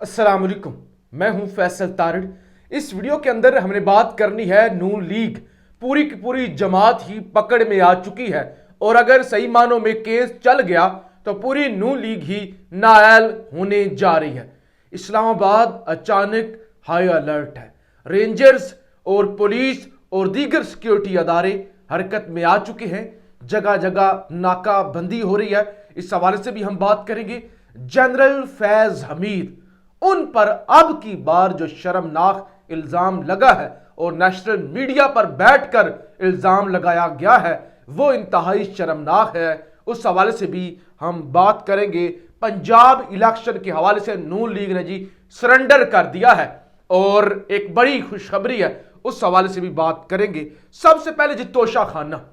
अस्सलाम वालेकुम, मैं हूं फैसल तारड़। इस वीडियो के अंदर हमने बात करनी है नून लीग पूरी की पूरी जमात ही पकड़ में आ चुकी है और अगर सही मानों में केस चल गया तो पूरी नून लीग ही नाअहल होने जा रही है। इस्लामाबाद अचानक हाई अलर्ट है। रेंजर्स और पुलिस और दीगर सिक्योरिटी अदारे हरकत में आ चुके हैं। जगह जगह नाकाबंदी हो रही है। इस हवाले से भी हम बात करेंगे। जनरल फैज हमीद, उन पर अब की बार जो शर्मनाक इल्जाम लगा है और नेशनल मीडिया पर बैठकर इल्जाम लगाया गया है वो इंतहाई शर्मनाक है। उस हवाले से भी हम बात करेंगे। पंजाब इलेक्शन के हवाले से नून लीग ने जी सरेंडर कर दिया है और एक बड़ी खुशखबरी है, उस हवाले से भी बात करेंगे। सबसे पहले जी तोशा खाना,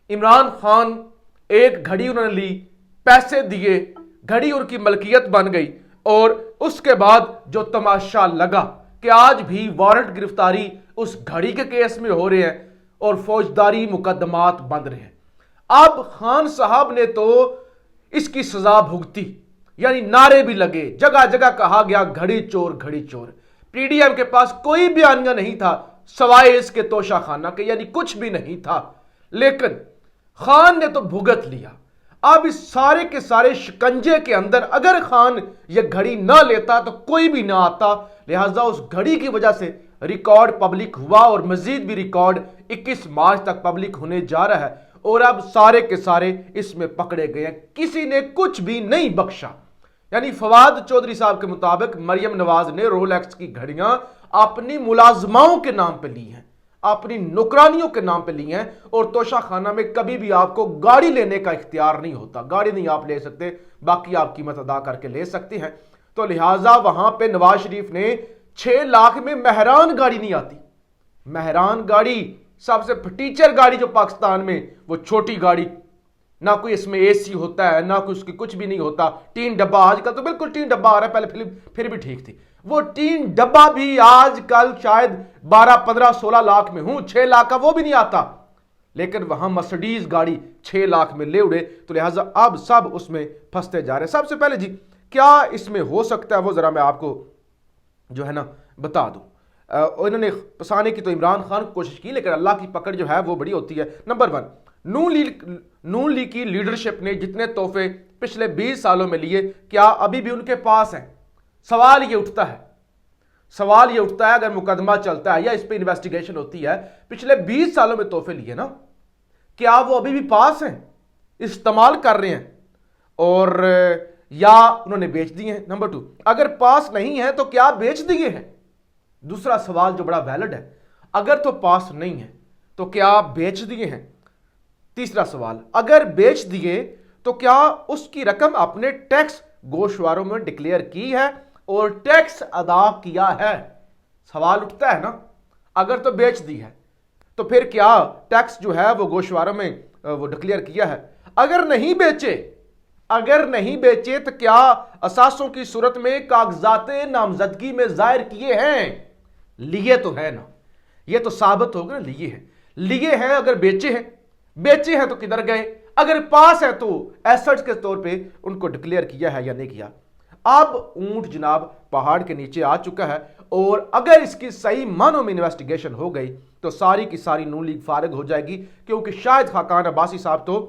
इमरान खान एक घड़ी उन्होंने ली, पैसे दिए, घड़ी उनकी मलकियत बन गई और उसके बाद जो तमाशा लगा कि आज भी वारंट गिरफ्तारी उस घड़ी के केस में हो रहे हैं और फौजदारी मुकदमात बन रहे हैं। अब खान साहब ने तो इसकी सजा भुगती, यानी नारे भी लगे, जगह जगह कहा गया घड़ी चोर घड़ी चोर। पीडीएम के पास कोई बयानिया नहीं था सवाए इसके तोशा खाना के, यानी कुछ भी नहीं था, लेकिन खान ने तो भुगत लिया। अब इस सारे के सारे शिकंजे के अंदर अगर खान ये घड़ी ना लेता तो कोई भी ना आता, लिहाजा उस घड़ी की वजह से रिकॉर्ड पब्लिक हुआ और मजीद भी रिकॉर्ड 21 मार्च तक पब्लिक होने जा रहा है और अब सारे के सारे इसमें पकड़े गए हैं, किसी ने कुछ भी नहीं बख्शा। यानी फवाद चौधरी साहब के मुताबिक मरियम नवाज ने रोलेक्स की घड़ियां अपनी मुलाजमाओं के नाम पे ली हैं, अपनी नौकरानियों के नाम पे ली हैं और तोशा खाना में कभी भी आपको गाड़ी लेने का इख्तियार नहीं होता। गाड़ी नहीं आप ले सकते, बाकी आप कीमत अदा करके ले सकते हैं। तो लिहाजा वहां पे नवाज शरीफ ने 6 लाख में मेहरान गाड़ी नहीं आती, मेहरान गाड़ी सबसे फटीचर गाड़ी जो पाकिस्तान में, वो छोटी गाड़ी, ना कोई इसमें एसी होता है, ना कोई उसकी कुछ भी नहीं होता, टीन डब्बा। आजकल तो बिल्कुल टीन डब्बा आ रहा है, पहले फिर भी ठीक थी। वो टीन डब्बा भी आजकल शायद 12, 15, 16 लाख में हूं, 6 लाख का वो भी नहीं आता, लेकिन वहां मर्सिडीज गाड़ी 6 लाख में ले उड़े। तो लिहाजा अब सब उसमें फंसते जा रहे हैं। सबसे पहले जी क्या इसमें हो सकता है वो जरा मैं आपको जो है ना बता दूं। इन्होंने फंसाने की तो इमरान खान को कोशिश की, लेकिन अल्लाह की पकड़ जो है वो बड़ी होती है। नंबर 1, नून लीग की लीडरशिप ने जितने तोहफे पिछले 20 सालों में लिए, क्या अभी भी उनके पास हैं? सवाल ये उठता है अगर मुकदमा चलता है या इस पे इन्वेस्टिगेशन होती है, पिछले 20 सालों में तोहफे लिए ना, क्या वो अभी भी पास हैं, इस्तेमाल कर रहे हैं और या उन्होंने बेच दिए हैं? नंबर 2, अगर पास नहीं है तो क्या बेच दिए हैं? दूसरा सवाल जो बड़ा वैलिड है, अगर तो पास नहीं है तो क्या बेच दिए हैं? तीसरा सवाल, अगर बेच दिए तो क्या उसकी रकम अपने टैक्स गोशवारों में डिक्लेयर की है और टैक्स अदा किया है? सवाल उठता है ना, अगर तो बेच दी है तो फिर क्या टैक्स जो है वो गोशवारों में वो डिक्लेयर किया है? अगर नहीं बेचे तो क्या असासों की सूरत में कागजात नामजदगी में जाहिर किए हैं? लिए तो है ना, ये तो साबित होगा ना लिए हैं। अगर बेचे हैं तो किधर गए? अगर पास है तो एसेट्स के तौर पे उनको डिक्लेयर किया है या नहीं किया? अब ऊंट जनाब पहाड़ के नीचे आ चुका है और अगर इसकी सही मानों में इन्वेस्टिगेशन हो गई तो सारी की सारी नून लीग फारिग हो जाएगी, क्योंकि शाहिद खाकान अब्बासी साहब तो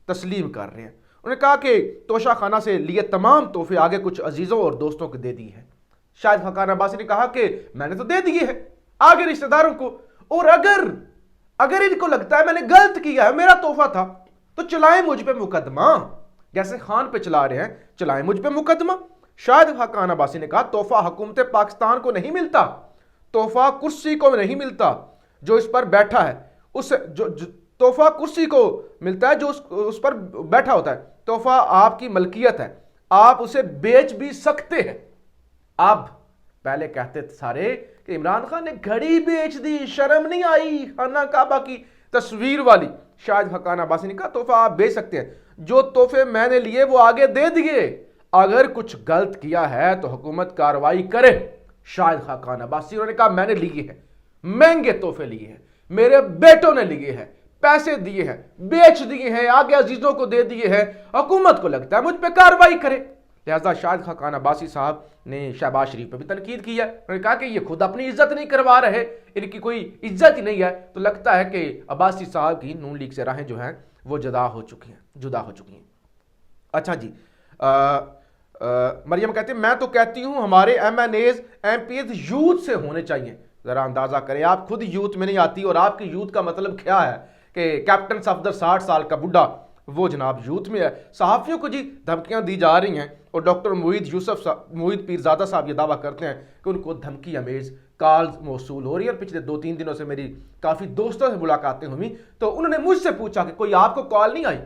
तस्लीम कर रहे हैं। उन्होंने कहा कि तोशा खाना से लिए तमाम तोहफे आगे कुछ अजीजों और दोस्तों को दे दिए हैं। शाहिद खाकान अब्बासी ने कहा कि मैंने तो दे दिए हैं आगे रिश्तेदारों को, और अगर इनको लगता है मैंने गलत किया है, मेरा तोहफा था, तो चलाएं मुझ पे मुकदमा, जैसे खान पे चला रहे हैं, चलाएं मुझ पे मुकदमा। शाहिद खाकान अब्बासी ने कहा तोहफा हुकूमत पाकिस्तान को नहीं मिलता, तोहफा कुर्सी को नहीं मिलता जो इस पर बैठा है, उस जो तोहफा कुर्सी को मिलता है जो उस पर बैठा होता है। तोहफा आपकी मलकियत है, आप उसे बेच भी सकते हैं। अब पहले कहते थे सारे कि इमरान खान ने घड़ी बेच दी, शर्म नहीं आई, खाना काबा की तस्वीर वाली। शाहिद खाकान अब्बासी ने कहा तोहफा आप बेच सकते हैं, जो तोहफे मैंने लिए वो आगे दे दिए, अगर कुछ गलत किया है तो हुकूमत कार्रवाई करे। शाहिद खाकान अब्बासी उन्होंने कहा मैंने लिए हैं, महंगे तोहफे लिए हैं, मेरे बेटों ने लिए हैं, पैसे दिए हैं, बेच दिए हैं, आगे अजीजों को दे दिए हैं, हुकूमत को लगता है मुझ पे कार्रवाई करे। لہٰذا شاہد خاقان عباسی صاحب نے شہباز شریف پہ بھی تنقید کی ہے. انہوں نے کہا کہ یہ خود اپنی عزت نہیں کروا رہے, ان کی کوئی عزت ہی نہیں ہے. تو لگتا ہے کہ عباسی صاحب کی نون لیگ سے راہیں جو ہیں وہ جدا ہو چکی ہیں. اچھا جی, مریم کہتے ہیں میں تو کہتی ہوں ہمارے M N A's M P A's youth سے ہونے چاہیے. ذرا اندازہ کریں, آپ خود یوتھ میں نہیں آتی اور آپ کی یوتھ کا مطلب کیا ہے کہ کیپٹن صفدر 60 سال کا بڈھا وہ جناب یوتھ میں ہے. صحافیوں کو جی دھمکیاں دی جا رہی ہیں اور ڈاکٹر معید پیرزادہ صاحب یہ دعویٰ کرتے ہیں کہ ان کو دھمکی امیز کالز موصول ہو رہی ہے. اور پچھلے 2-3 دنوں سے میری کافی دوستوں سے ملاقاتیں ہوئی تو انہوں نے مجھ سے پوچھا کہ کوئی آپ کو کال نہیں آئی,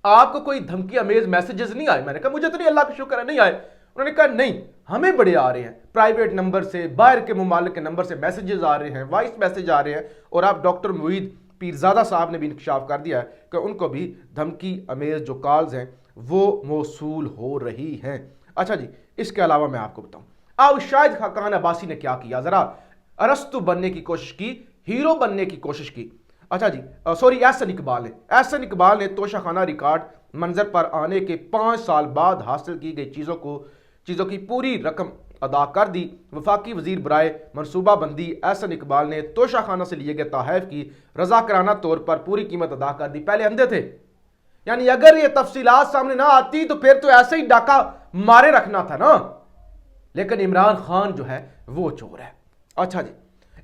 آپ کو کوئی دھمکی امیز میسیجز نہیں آئے؟ میں نے کہا مجھے تو نہیں, اللہ کا شکر ہے نہیں آئے. انہوں نے کہا نہیں ہمیں بڑے آ رہے ہیں, پرائیویٹ نمبر سے, باہر کے ممالک کے نمبر سے میسیجز آ رہے ہیں, وائس میسیج آ رہے ہیں. اور آپ ڈاکٹر معید پیرزادہ صاحب نے بھی انکشاف کر دیا ہے کہ ان کو بھی دھمکی امیز جو کالز ہیں وہ موصول ہو رہی ہیں. اچھا جی, اس کے علاوہ میں آپ کو بتاؤں اب شاہد خاقان عباسی نے کیا کیا. ذرا ارسطو بننے کی کوشش کی, ہیرو بننے کی کوشش کی. اچھا جی, سوری احسن اقبال نے توشہ خانہ ریکارڈ منظر پر آنے کے 5 سال بعد حاصل کی گئی چیزوں کی پوری رقم ادا کر دی. وفاقی وزیر برائے منصوبہ بندی احسن اقبال نے توشہ خانہ سے لیے گئے تحائف کی رضاکارانہ طور پر پوری قیمت ادا کر دی. پہلے اندھے تھے, یعنی اگر یہ تفصیلات سامنے نہ آتی تو پھر تو ایسے ہی ڈاکہ مارے رکھنا تھا نا, لیکن عمران خان جو ہے وہ چور ہے. اچھا جی,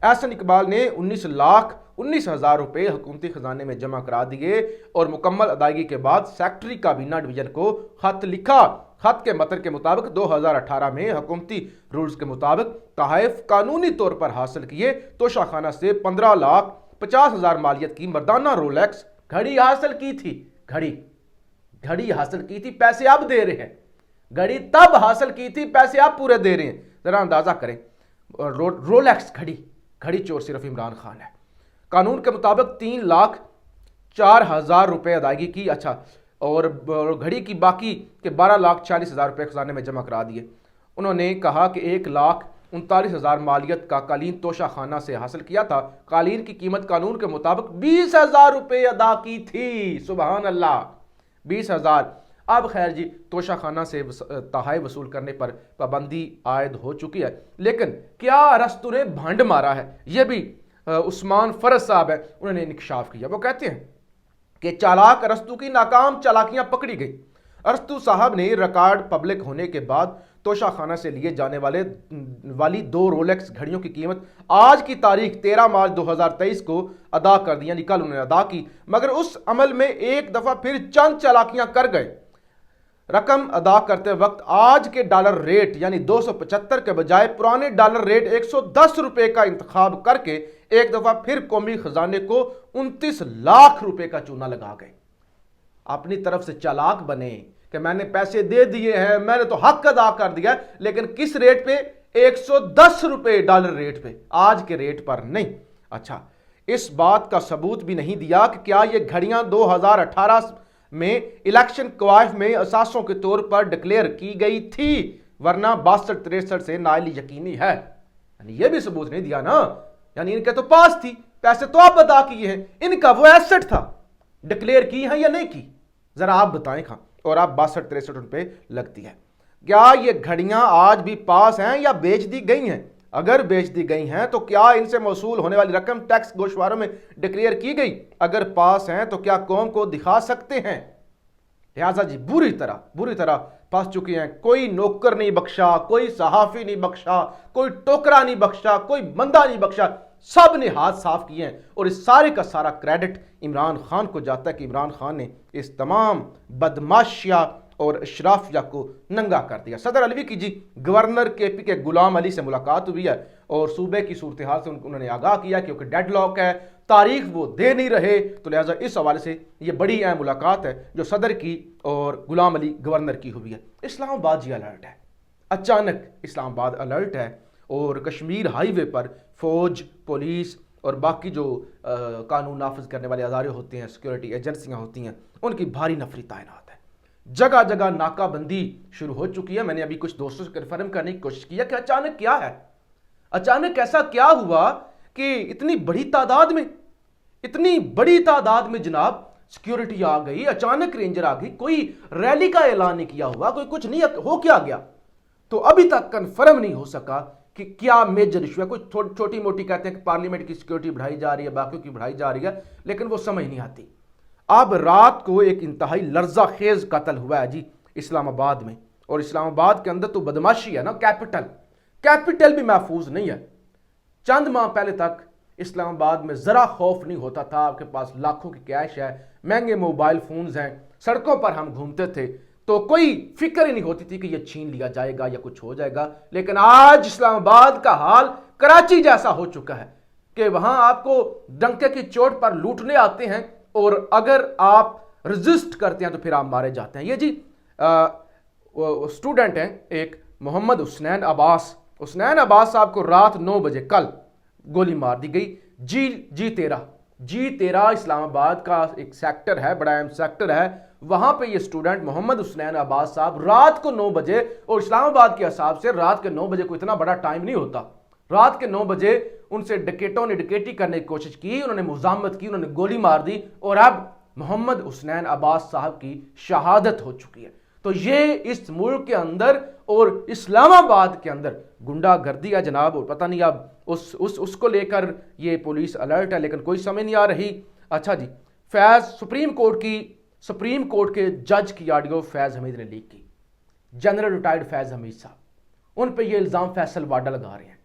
احسن اقبال نے 19,19,000 روپے حکومتی خزانے میں جمع کرا دیے اور مکمل ادائیگی کے بعد سیکٹری کابینہ ڈویژن کو خط لکھا. خط کے متن کے مطابق 2018 میں حکومتی رولز کے مطابق تحائف قانونی طور پر حاصل کیے. توشہ خانہ سے 15,50,000 مالیت کی مردانہ رولیکس گھڑی حاصل کی تھی. گھڑی حاصل کی تھی, پیسے اب دے رہے ہیں. گھڑی تب حاصل کی تھی, پیسے اب پورے دے رہے ہیں. ذرا اندازہ کریں, رولیکس گھڑی چور صرف عمران خان ہے. قانون کے مطابق 3,04,000 روپے ادائیگی کی. اچھا, اور گھڑی کی باقی کے 12,40,000 روپے خزانے میں جمع کرا دیے. انہوں نے کہا کہ 1,39,000 مالیت کا قالین توشہ خانہ سے حاصل کیا تھا. قالین کی قیمت قانون کے مطابق 20,000 روپے ادا کی تھی. سبحان اللہ, 20,000. اب خیر جی, توشہ خانہ سے تحائف وصول کرنے پر پابندی عائد ہو چکی ہے. لیکن کیا ارسطو نے بھنڈ مارا ہے؟ یہ بھی عثمان فرز صاحب ہے, انہوں نے انکشاف کیا. وہ کہتے ہیں کہ چالاک ارسطو کی ناکام چالاکیاں پکڑی گئی. ارسطو صاحب نے ریکارڈ پبلک ہونے کے بعد توشہ خانہ سے لیے جانے والی 2 رولیکس گھڑیوں کی قیمت آج کی تاریخ 13 مارچ 2023 کو ادا کر دی, یعنی کل انہوں نے ادا کی. مگر اس عمل میں ایک دفعہ پھر چند چالاکیاں کر گئے. رقم ادا کرتے وقت آج کے ڈالر ریٹ یعنی 275 کے بجائے پرانے ڈالر ریٹ 110 روپے کا انتخاب کر کے ایک دفعہ پھر قومی خزانے کو 29 لاکھ روپے کا چونا لگا گئے. اپنی طرف سے چالاک بنے کہ میں نے پیسے دے دیے ہیں, میں نے تو حق ادا کر دیا, لیکن کس ریٹ پہ؟ 110 روپے ڈالر ریٹ پہ, آج کے ریٹ پر نہیں. اچھا, اس بات کا ثبوت بھی نہیں دیا کہ کیا یہ گھڑیاں 2018 میں الیکشن قوائف میں اثاثوں کے طور پر ڈکلیئر کی گئی تھی, ورنہ 62-63 سے نائل یقینی ہے. یعنی یہ بھی ثبوت نہیں دیا نا, یعنی ان کے تو پاس تھی, پیسے تو آپ ادا کیے ہیں, ان کا وہ ایسٹ تھا, ڈکلیئر کی ہے یا نہیں کی؟ ذرا آپ بتائیں. کھاں اور آپ 62-63 روپے لگتی ہے. کیا یہ گھڑیاں آج بھی پاس ہیں یا بیچ دی گئی ہیں؟ اگر بیچ دی گئی ہیں تو کیا ان سے موصول ہونے والی رقم ٹیکس گوشواروں میں ڈکلیئر کی گئی؟ اگر پاس ہیں تو کیا قوم کو دکھا سکتے ہیں؟ لہٰذا جی بری طرح پھنس چکے ہیں. کوئی نوکر نہیں بخشا, کوئی صحافی نہیں بخشا, کوئی ٹوکرا نہیں بخشا, کوئی بندہ نہیں بخشا, سب نے ہاتھ صاف کیے ہیں. اور اس سارے کا سارا کریڈٹ عمران خان کو جاتا ہے کہ عمران خان نے اس تمام بدماشیہ اور اشرافیہ کو ننگا کر دیا. صدر علوی کی جی گورنر کے پی کے غلام علی سے ملاقات ہوئی ہے اور صوبے کی صورتحال سے انہوں نے آگاہ کیا کیونکہ ڈیڈ لاک ہے, تاریخ وہ دے نہیں رہے, تو لہٰذا اس حوالے سے یہ بڑی اہم ملاقات ہے جو صدر کی اور غلام علی گورنر کی ہوئی ہے. اسلام آباد جی الرٹ ہے, اچانک اسلام آباد الرٹ ہے اور کشمیر ہائی وے پر فوج, پولیس اور باقی جو قانون نافذ کرنے والے ادارے ہوتے ہیں, سیکورٹی ایجنسیاں ہوتی ہیں, ان کی بھاری نفری تعینات ہے. جگہ جگہ ناکہ بندی شروع ہو چکی ہے. میں نے ابھی کچھ دوستوں سے کنفرم کرنے کی کوشش کی ہے کہ اچانک کیا ہے, اچانک ایسا کیا ہوا کہ اتنی بڑی تعداد میں جناب सिक्योरिटी आ गई, अचानक रेंजर आ गई, कोई रैली का ऐलान नहीं किया हुआ, कोई कुछ नहीं हो क्या गया। तो अभी तक कंफर्म नहीं हो सका कि क्या मेजर इशू है। कुछ छोटी मोटी कहते हैं कि पार्लियामेंट की सिक्योरिटी बढ़ाई जा रही है, बाकियों की बढ़ाई जा रही है, लेकिन वो समझ नहीं आती। अब रात को एक इंतहाई लर्जा खेज कत्ल हुआ है जी इस्लामाबाद में, और इस्लामाबाद के अंदर तो बदमाशी है ना, कैपिटल भी महफूज नहीं है। चंद माह पहले तक इस्लामाबाद में जरा खौफ नहीं होता था, आपके पास लाखों की कैश है, महंगे मोबाइल फोन्स हैं, सड़कों पर हम घूमते थे तो कोई फिक्र ही नहीं होती थी कि ये छीन लिया जाएगा या कुछ हो जाएगा। लेकिन आज इस्लामाबाद का हाल कराची जैसा हो चुका है कि वहां आपको डंके की चोट पर लूटने आते हैं, और अगर आप रेजिस्ट करते हैं तो फिर आप मारे जाते हैं। ये जी स्टूडेंट हैं एक मोहम्मद हुसनैन अब्बास साहब को रात 9 बजे कल गोली मार दी गई। G13 इस्लामाबाद का एक सेक्टर है, बड़ा अहम सेक्टर है, वहां पे ये स्टूडेंट मोहम्मद हुसनैन अब्बास साहब रात को 9 बजे, और इस्लामाबाद के हिसाब से रात के 9 बजे को इतना बड़ा टाइम नहीं होता, रात के 9 बजे उनसे डकैतों ने डकैती करने की कोशिश की, उन्होंने मुजामत की, उन्होंने गोली मार दी, और अब मोहम्मद हुसनैन अब्बास साहब की शहादत हो चुकी है। तो ये इस मुल्क के अंदर और इस्लामाबाद के अंदर गुंडागर्दी है जनाब, और पता नहीं अब उसको लेकर ये पुलिस अलर्ट है, लेकिन कोई समझ नहीं आ रही। अच्छा जी, फैज सुप्रीम कोर्ट के जज की ऑडियो फैज हमीद ने लीक की। जनरल रिटायर्ड फैज हमीद साहब, उन पे ये इल्ज़ाम फैसल वाडा लगा रहे हैं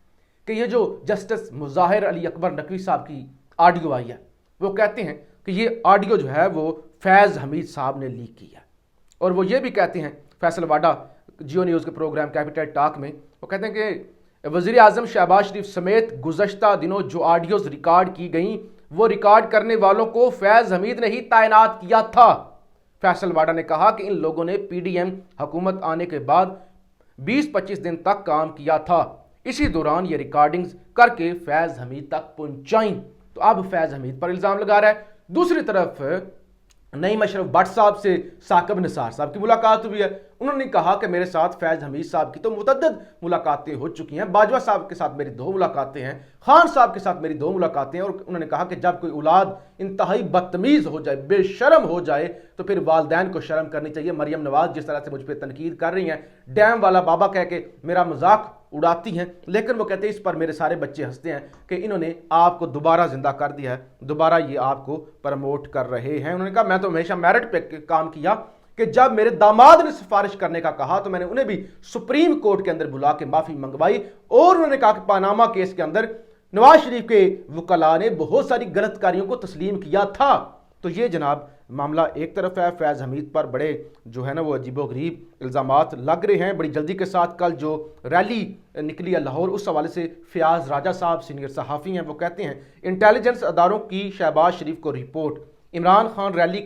कि ये जो जस्टिस मुजाहिर अली अकबर नकवी साहब की ऑडियो आई है, वो कहते हैं कि ये ऑडियो जो है वो फैज हमीद साहब ने लीक की है। और वो ये भी कहते हैं, फैसल वाडा जियो न्यूज़ के प्रोग्राम कैपिटल टॉक में, वो कहते हैं कि वज़ीर आज़म शहबाज शरीफ समेत गुज़श्ता दिनों जो ऑडियोज़ रिकॉर्ड की गई, वो रिकॉर्ड करने वालों को फैज़ हमीद ने ही तैनात किया था। फैसल वाडा ने कहा कि इन लोगों ने PDM हुकूमत आने के बाद 20-25 दिन तक काम किया था, इसी दौरान ये रिकॉर्डिंग्स करके फैज़ हमीद तक पहुंचाई। तो अब फैज़ हमीद पर इल्ज़ाम लगा रहा है। दूसरी तरफ नईम अशरफ भट्ट साहब से साकिब निसार साहब की मुलाकात हुई है। उन्होंने कहा कि मेरे साथ फैज़ हमीद साहब की तो मुतअद्दिद मुलाकातें हो चुकी हैं, बाजवा साहब के साथ मेरी 2 मुलाकातें हैं, खान साहब के साथ मेरी 2 मुलाकातें हैं, और उन्होंने कहा कि जब कोई औलाद इंतहाई बदतमीज़ हो जाए, बेशरम हो जाए, तो फिर वालदैन को शर्म करनी चाहिए। मरियम नवाज जिस तरह से मुझ पर तनकीद कर रही हैं, डैम वाला बाबा कह के मेरा मजाक उड़ाती हैं, लेकिन वो कहते हैं इस पर मेरे सारे बच्चे हंसते हैं कि इन्होंने आपको दोबारा जिंदा कर दिया है, दोबारा ये आपको प्रमोट कर रहे हैं। उन्होंने कहा मैं तो हमेशा मेरिट पे काम किया कि जब मेरे दामाद ने सिफारिश करने का कहा तो मैंने उन्हें भी सुप्रीम कोर्ट के अंदर बुला के माफी मंगवाई। और उन्होंने कहा कि पानामा केस के अंदर नवाज शरीफ के वकला ने बहुत सारी गलत कारियों को तस्लीम किया था। तो ये जनाब मामला एक तरफ है, फैज़ हमीद पर बड़े जो है ना वो अजीबोगरीब इल्ज़ामात लग रहे हैं। बड़ी जल्दी के साथ कल जो रैली निकली है लाहौर, उस हवाले से फयाज राजा साहब सीनियर सहाफ़ी हैं, वो कहते हैं इंटेलिजेंस अदारों की शहबाज शरीफ को रिपोर्ट, इमरान खान रैली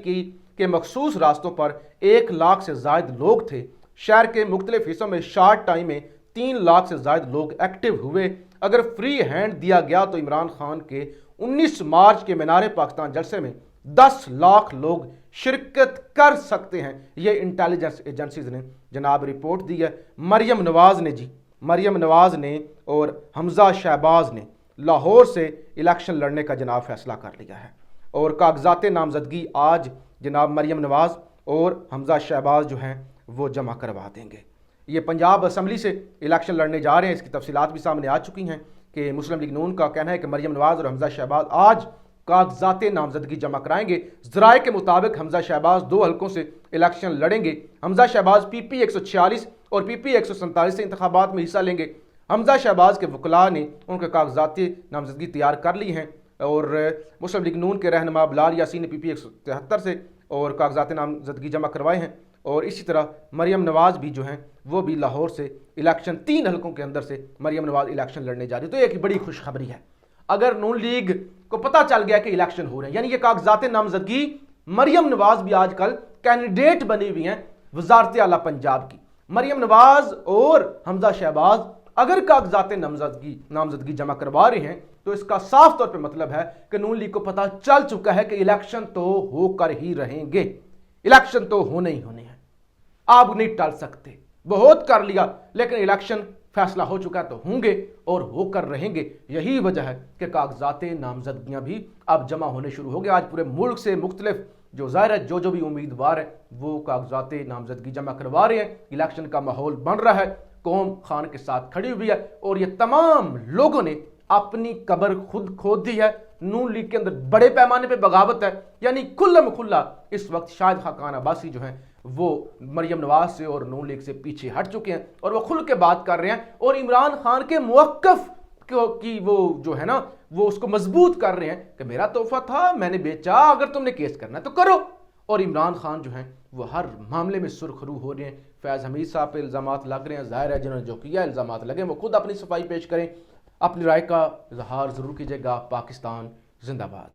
के मखसूस रास्तों पर 1 लाख से ज़ायद लोग थे, शहर के मुख्तलिफ हिस्सों में शार्ट टाइम में 3 लाख से ज़ायद लोग एक्टिव हुए। अगर फ्री हैंड दिया गया तो इमरान खान के 19 मार्च के मीनार पाकिस्तान जलसे में 10 लाख लोग शिरकत कर सकते हैं। ये इंटेलिजेंस एजेंसीज ने जनाब रिपोर्ट दी है। मरियम नवाज ने और हमजा शहबाज ने लाहौर से इलेक्शन लड़ने का जनाब फैसला कर लिया है, और कागजात नामजदगी आज जनाब मरियम नवाज और हमजा शहबाज जो हैं वो जमा करवा देंगे। ये पंजाब असम्बली से इलेक्शन लड़ने जा रहे हैं, इसकी तफसीलात भी सामने आ चुकी हैं कि मुस्लिम लीग नून का कहना है कि मरियम नवाज और हमजा शहबाज आज कागजात नामजदगी जमा कराएंगे। ज़राए के मुताबिक हमजा शहबाज 2 हलकों से इलेक्शन लड़ेंगे। हमजा शहबाज PP 146 और PP 147 से इंतखाबात में हिस्सा लेंगे। हमजा शहबाज के वकला ने उनके कागजात नामजदगी तैयार कर ली हैं, और मुस्लिम लीग नून के रहनुमा बिलाल यासीन ने PP 173 से और कागजात नामजदगी जमा करवाए हैं। और इसी तरह मरियम नवाज भी जो हैं वो भी लाहौर से इलेक्शन 3 हलकों के अंदर से मरियम नवाज इलेक्शन लड़ने जा रही है। तो एक बड़ी खुशखबरी है। अगर नून लीग को पता चल गया कि इलेक्शन हो रहे हैं, यानी ये कागजात नामजदगी, मरियम नवाज भी आजकल कैंडिडेट बनी हुई हैं वजारत आला पंजाब की। मरियम नवाज और हमजा शहबाज अगर कागजात नामजदगी जमा करवा रहे हैं तो इसका साफ तौर पे मतलब है कि नून लीग को पता चल चुका है कि इलेक्शन तो होकर ही रहेंगे, इलेक्शन तो होने ही होने हैं, आप नहीं टाल सकते। बहुत कर लिया, लेकिन इलेक्शन फैसला हो चुका है तो होंगे और होकर रहेंगे। यही वजह है कि कागजात नामजदगियां भी अब जमा होने शुरू हो गए। आज पूरे मुल्क से मुख्तलिफ جو ظاہر ہے جو بھی امیدوار ہیں وہ کاغذات نامزدگی جمع کروا رہے ہیں، الیکشن کا ماحول بن رہا ہے، قوم خان کے ساتھ کھڑی ہوئی ہے اور یہ تمام لوگوں نے اپنی قبر خود کھود دی ہے۔ نون لیگ کے اندر بڑے پیمانے پہ بغاوت ہے، یعنی کھلم کھلا اس وقت شاہد خاقان عباسی جو ہیں وہ مریم نواز سے اور نون لیگ سے پیچھے ہٹ چکے ہیں اور وہ کھل کے بات کر رہے ہیں اور عمران خان کے موقف کی وہ جو ہے نا وہ اس کو مضبوط کر رہے ہیں کہ میرا تحفہ تھا، میں نے بیچا، اگر تم نے کیس کرنا ہے تو کرو۔ اور عمران خان جو ہیں وہ ہر معاملے میں سرخرو ہو رہے ہیں۔ فیض حمید صاحب پہ الزامات لگ رہے ہیں، ظاہر ہے جنہوں نے جو کیا الزامات لگے وہ خود اپنی صفائی پیش کریں، اپنی رائے کا اظہار ضرور کیجیے گا۔ پاکستان زندہ باد۔